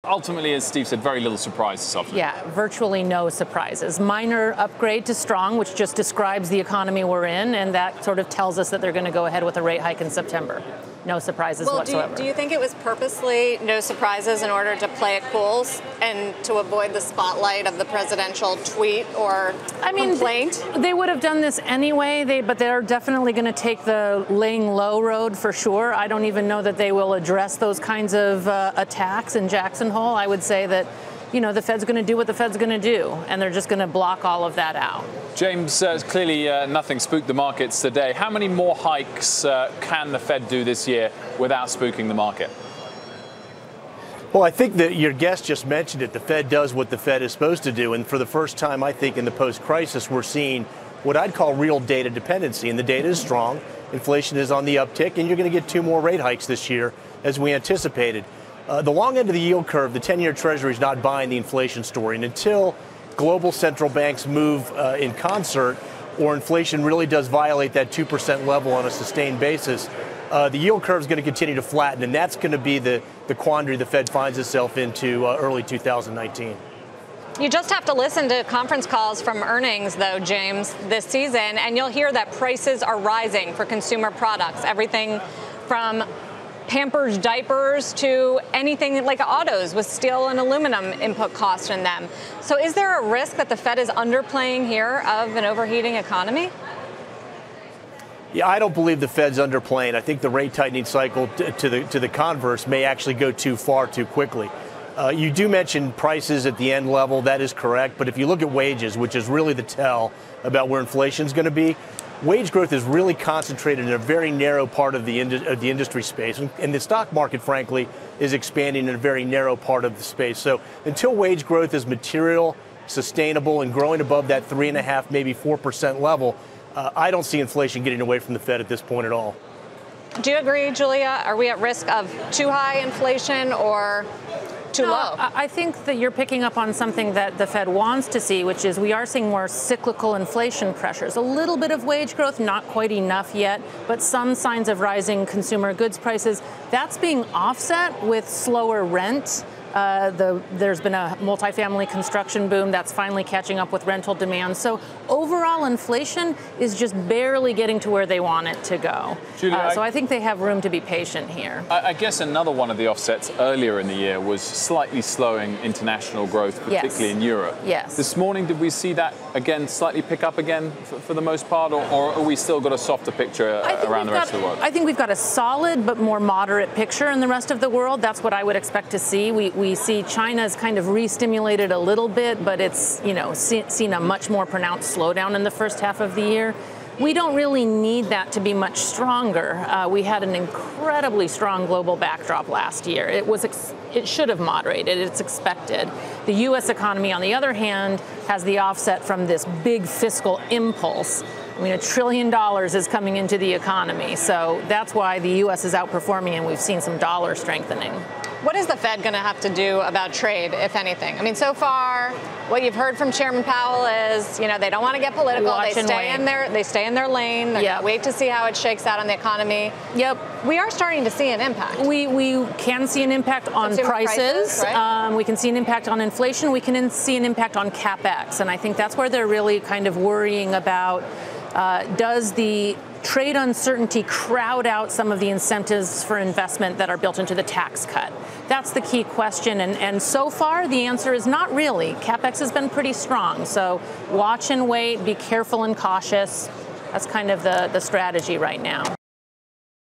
ultimately, as Steve said, very little surprise this afternoon. Yeah, virtually no surprises. Minor upgrade to strong, which just describes the economy we're in, and that sort of tells us that they're going to go ahead with a rate hike in September. No surprises whatsoever. Do you think it was purposely no surprises in order to play it cool and to avoid the spotlight of the presidential tweet or complaint? They would have done this anyway, but they're definitely going to take the laying low road for sure. I don't even know that they will address those kinds of attacks in Jackson Hole. I would say that, you know, the Fed's going to do what the Fed's going to do, and they're just going to block all of that out. James, clearly nothing spooked the markets today. How many more hikes can the Fed do this year without spooking the market? Well, I think that your guest just mentioned it. The Fed does what the Fed is supposed to do. And for the first time, I think, in the post-crisis, we're seeing what I'd call real data dependency. And the data is strong. Inflation is on the uptick. And you're going to get 2 more rate hikes this year, as we anticipated. The long end of the yield curve, the 10-year Treasury is not buying the inflation story. And until global central banks move in concert, or inflation really does violate that 2% level on a sustained basis, the yield curve is going to continue to flatten, and that's going to be the quandary the Fed finds itself into early 2019. You just have to listen to conference calls from earnings, though, James, this season, and you'll hear that prices are rising for consumer products, everything from Pampers diapers to anything like autos with steel and aluminum input costs in them. So is there a risk that the Fed is underplaying here of an overheating economy? Yeah, I don't believe the Fed's underplaying. I think the rate tightening cycle to the converse may actually go too far too quickly. You do mention prices at the end level. That is correct. But if you look at wages, which is really the tell about where inflation is going to be, wage growth is really concentrated in a very narrow part of the industry space. And the stock market, frankly, is expanding in a very narrow part of the space. So until wage growth is material, sustainable, and growing above that 3.5%, maybe 4% level, I don't see inflation getting away from the Fed at this point at all. Do you agree, Julia? Are we at risk of too high inflation or too low? I think that you're picking up on something that the Fed wants to see, which is we are seeing more cyclical inflation pressures. A little bit of wage growth, not quite enough yet, but some signs of rising consumer goods prices. That's being offset with slower rent. There's been a multifamily construction boom that's finally catching up with rental demand. So overall inflation is just barely getting to where they want it to go. Julia, so I think they have room to be patient here. I guess another one of the offsets earlier in the year was slightly slowing international growth, particularly in Europe. Yes. This morning, did we see that again slightly pick up again for the most part, or are we still got a softer picture around the rest of the world? I think we've got a solid but more moderate picture in the rest of the world. That's what I would expect to see. We see China's kind of re-stimulated a little bit, but it's, you know, seen a much more pronounced slowdown in the first half of the year. We don't really need that to be much stronger. We had an incredibly strong global backdrop last year. It should have moderated. It's expected. The U.S. economy, on the other hand, has the offset from this big fiscal impulse. I mean, $1 trillion is coming into the economy. So that's why the U.S. is outperforming, and we've seen some dollar strengthening. What is the Fed going to have to do about trade, if anything? I mean, so far, what you've heard from Chairman Powell is, you know, they don't want to get political. They stay in their lane. They're going to wait to see how it shakes out on the economy. Yep. We are starting to see an impact. We can see an impact on prices. Right? We can see an impact on inflation. We can see an impact on CapEx. And I think that's where they're really kind of worrying about, does the trade uncertainty crowd out some of the incentives for investment that are built into the tax cut? That's the key question. And so far, the answer is not really. CapEx has been pretty strong. So watch and wait, be careful and cautious. That's kind of the strategy right now.